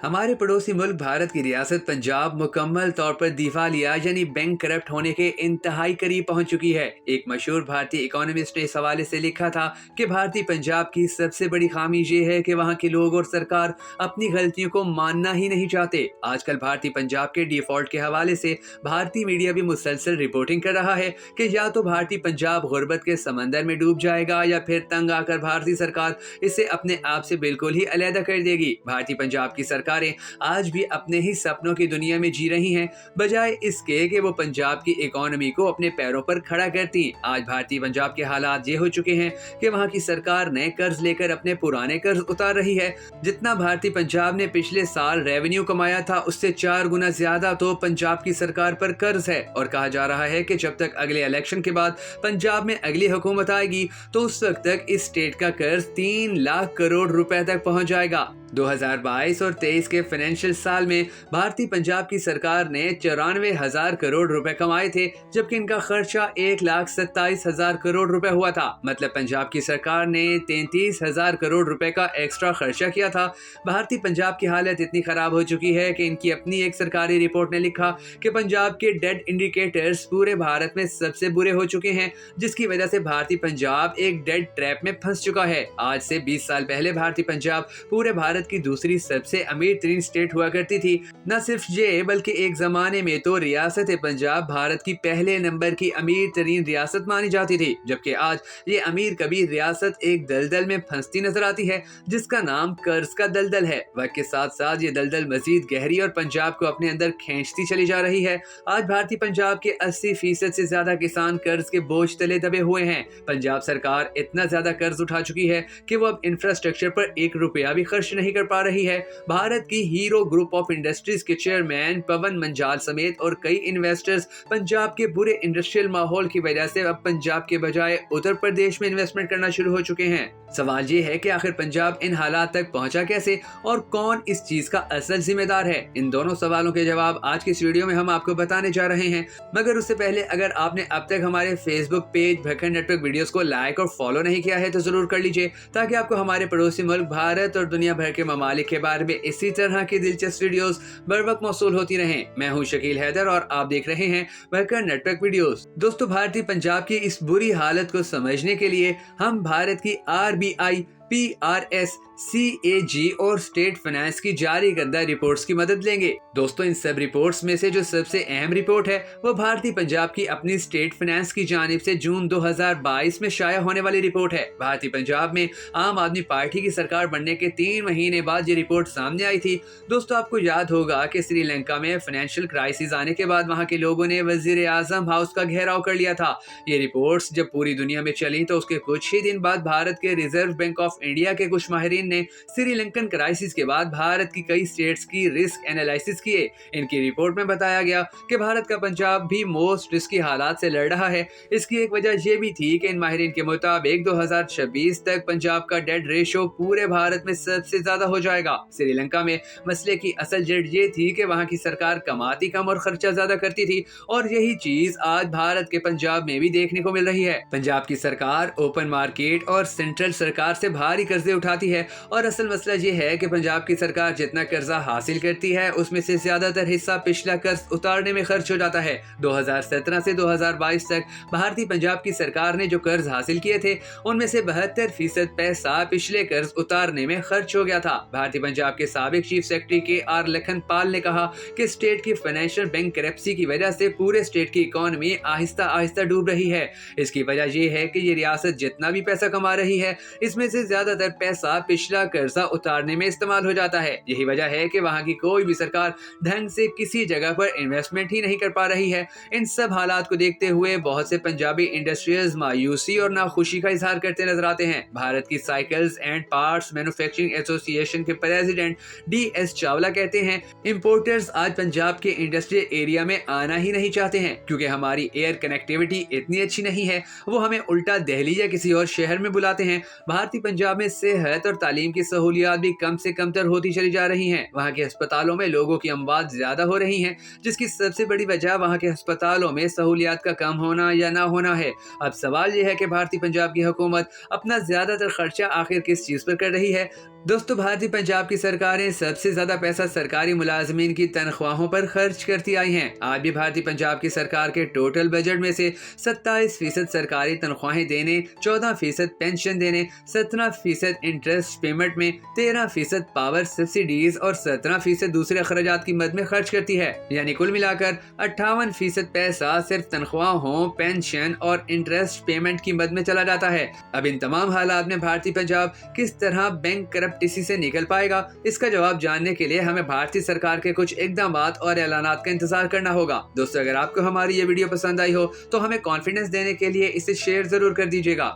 हमारे पड़ोसी मुल्क भारत की रियासत पंजाब मुकम्मल तौर पर दिवालिया यानी बैंक करप्ट होने के इंतहाई करीब पहुंच चुकी है। एक मशहूर भारतीय इकोनॉमिस्ट ने इस हवाले से लिखा था कि भारतीय पंजाब की सबसे बड़ी खामी ये है कि वहां के लोग और सरकार अपनी गलतियों को मानना ही नहीं चाहते। आजकल भारतीय पंजाब के डिफॉल्ट के हवाले से भारतीय मीडिया भी मुसलसल रिपोर्टिंग कर रहा है कि या तो भारतीय पंजाब गुर्बत के समंदर में डूब जाएगा या फिर तंग आकर भारतीय सरकार इसे अपने आप से बिल्कुल ही अलहदा कर देगी। भारतीय पंजाब की सरकारें आज भी अपने ही सपनों की दुनिया में जी रही हैं, बजाय इसके कि वो पंजाब की इकोनॉमी को अपने पैरों पर खड़ा करती। आज भारतीय पंजाब के हालात ये हो चुके हैं कि वहां की सरकार नए कर्ज लेकर अपने पुराने कर्ज उतार रही है। जितना भारतीय पंजाब ने पिछले साल रेवेन्यू कमाया था उससे 4 गुना ज्यादा तो पंजाब की सरकार पर कर्ज है। और कहा जा रहा है कि जब तक अगले इलेक्शन के बाद पंजाब में अगली हुकूमत आएगी तो उस वक्त तक इस स्टेट का कर्ज 3 लाख करोड़ रुपए तक पहुंच जाएगा। 2022 और 23 के फाइनेंशियल साल में भारतीय पंजाब की सरकार ने 94,000 करोड़ रुपए कमाए थे, जबकि इनका खर्चा 1,27,000 करोड़ रुपए हुआ था। मतलब पंजाब की सरकार ने 33,000 करोड़ रुपए का एक्स्ट्रा खर्चा किया था। भारतीय पंजाब की हालत इतनी खराब हो चुकी है कि इनकी अपनी एक सरकारी रिपोर्ट ने लिखा कि पंजाब के डेट इंडिकेटर्स पूरे भारत में सबसे बुरे हो चुके हैं, जिसकी वजह से भारतीय पंजाब एक डेड ट्रैप में फंस चुका है। आज से 20 साल पहले भारतीय पंजाब पूरे भारत की दूसरी सबसे अमीर तरीन स्टेट हुआ करती थी। न सिर्फ ये बल्कि एक जमाने में तो रियासत पंजाब भारत की पहले नंबर की अमीर तरीन रियासत मानी जाती थी, जबकि आज ये अमीर कबीर रियासत एक दलदल में फंसती नजर आती है जिसका नाम कर्ज का दलदल है। वक्त के साथ साथ ये दलदल मजीद गहरी और पंजाब को अपने अंदर खींचती चली जा रही है। आज भारतीय पंजाब के 80% से ज्यादा किसान कर्ज के बोझ तले दबे हुए हैं। पंजाब सरकार इतना ज्यादा कर्ज उठा चुकी है कि वो अब इंफ्रास्ट्रक्चर पर 1 रुपया भी खर्च नहीं कर पा रही है। भारत की हीरो ग्रुप ऑफ इंडस्ट्रीज के चेयरमैन पवन मंजाल समेत और कई इन्वेस्टर्स पंजाब के बुरे इंडस्ट्रियल माहौल की वजह से अब पंजाब के बजाय उत्तर प्रदेश में इन्वेस्टमेंट करना शुरू हो चुके हैं। सवाल ये है कि आखिर पंजाब इन हालात तक पहुंचा कैसे और कौन इस चीज का असल जिम्मेदार है। इन दोनों सवालों के जवाब आज की इस वीडियो में हम आपको बताने जा रहे हैं। मगर उससे पहले अगर आपने अब तक हमारे फेसबुक पेज भक्कड़ नेटवर्क वीडियोस को लाइक और फॉलो नहीं किया है तो जरूर कर लीजिए, ताकि आपको हमारे पड़ोसी मुल्क भारत और दुनिया भर के ममालिक के बारे में इसी तरह की दिलचस्प वीडियोस बर वक्त मौसूल होती रहें। मैं हूं शकील हैदर और आप देख रहे हैं भक्कड़ नेटवर्क वीडियोस। दोस्तों, भारतीय पंजाब की इस बुरी हालत को समझने के लिए हम भारत की RBI, PRS, CAG और स्टेट फाइनेंस की जारी करदा रिपोर्ट्स की मदद लेंगे। दोस्तों, इन सब रिपोर्ट्स में से जो सबसे अहम रिपोर्ट है वो भारतीय पंजाब की अपनी स्टेट फाइनेंस की जानिब से जून 2022 में शाया होने वाली रिपोर्ट है। भारतीय पंजाब में आम आदमी पार्टी की सरकार बनने के 3 महीने बाद ये रिपोर्ट सामने आई थी। दोस्तों, आपको याद होगा कि श्रीलंका में फाइनेंशियल क्राइसिस आने के बाद वहां के लोगों ने वजीर आजम हाउस का घेराव कर लिया था। ये रिपोर्ट्स जब पूरी दुनिया में चली तो उसके कुछ ही दिन बाद भारत के रिजर्व बैंक ऑफ इंडिया के कुछ माहिरीन ने श्रीलंकन क्राइसिस के बाद भारत की कई स्टेट्स की रिस्क एनालिसिस किए। इनकी रिपोर्ट में बताया गया कि भारत का पंजाब भी मोस्ट रिस्की हालात से लड़ रहा है। इसकी एक वजह यह भी थी कि इन माहिरीन के मुताबिक 2026 तक पंजाब का डेट रेशो पूरे भारत में सबसे ज्यादा हो जाएगा। श्रीलंका में मसले की असल जड़ ये थी कि वहां की सरकार कमाती कम और खर्चा ज्यादा करती थी, और यही चीज आज भारत के पंजाब में भी देखने को मिल रही है। पंजाब की सरकार ओपन मार्केट और सेंट्रल सरकार से भारी कर्जे उठाती है, और असल मसला ये है कि पंजाब की सरकार जितना कर्जा हासिल करती है उसमें से ज्यादातर हिस्सा पिछला कर्ज उतारने में खर्च हो जाता है। 2017 से 2022 तक भारतीय पंजाब की सरकार ने जो कर्ज हासिल किए थे उनमें से 72% पैसा पिछले कर्ज उतारने में खर्च हो गया था। भारतीय पंजाब के साबिक चीफ सेक्रेटरी KR लखनपाल ने कहा कि स्टेट की फाइनेंशियल बैंक करप्सी की वजह से पूरे स्टेट की इकोनॉमी आहिस्ता आहिस्ता डूब रही है। इसकी वजह यह है कि ये रियासत जितना भी पैसा कमा रही है इसमें से ज्यादातर पैसा पिछला कर्जा उतारने में इस्तेमाल हो जाता है। यही वजह है कि वहां की कोई भी सरकार ढंग से किसी जगह पर इन्वेस्टमेंट ही नहीं कर पा रही है। इन सब हालात को देखते हुए बहुत से पंजाबी इंडस्ट्रियल्स मायूसी और नाखुशी का इजहार करते नजर आते हैं। भारत की cycles and parts manufacturing association के प्रेसिडेंट DS चावला कहते हैं, इंपोर्टर्स आज पंजाब के इंडस्ट्रियल एरिया में आना ही नहीं चाहते हैं क्योंकि हमारी एयर कनेक्टिविटी इतनी अच्छी नहीं है। वो हमें उल्टा दिल्ली या किसी और शहर में बुलाते हैं। भारतीय पंजाब में सेहत और तालीम की सहूलियात भी कम से कमतर होती चली जा रही हैं। वहाँ के अस्पतालों में लोगों की अमवात ज्यादा हो रही हैं, जिसकी सबसे बड़ी वजह वहाँ के अस्पतालों में सहूलियात का कम होना या ना होना है। अब सवाल यह है कि भारतीय पंजाब की हुकूमत अपना ज्यादातर खर्चा आखिर किस चीज पर कर रही है। दोस्तों, भारतीय पंजाब की सरकारें सबसे ज्यादा पैसा सरकारी मुलाजमीन की तनख्वाहों पर खर्च करती आई हैं। आज भी भारतीय पंजाब की सरकार के टोटल बजट में से 27% सरकारी तनख्वाहें देने, 14% पेंशन देने, 17% इंटरेस्ट पेमेंट में, 13% पावर सब्सिडीज और 17% दूसरे अखराजात की मद में खर्च करती है। यानी कुल मिलाकर 58% पैसा सिर्फ तनख्वाहों, पेंशन और इंटरेस्ट पेमेंट की मद में चला जाता है। अब इन तमाम हालात में भारतीय पंजाब किस तरह बैंक करप्टेसी से निकल पाएगा, इसका जवाब जानने के लिए हमें भारतीय सरकार के कुछ इकदामात और ऐलानात का इंतजार करना होगा। दोस्तों, अगर आपको हमारी ये वीडियो पसंद आई हो तो हमें कॉन्फिडेंस देने के लिए इसे शेयर जरूर कर दीजिएगा।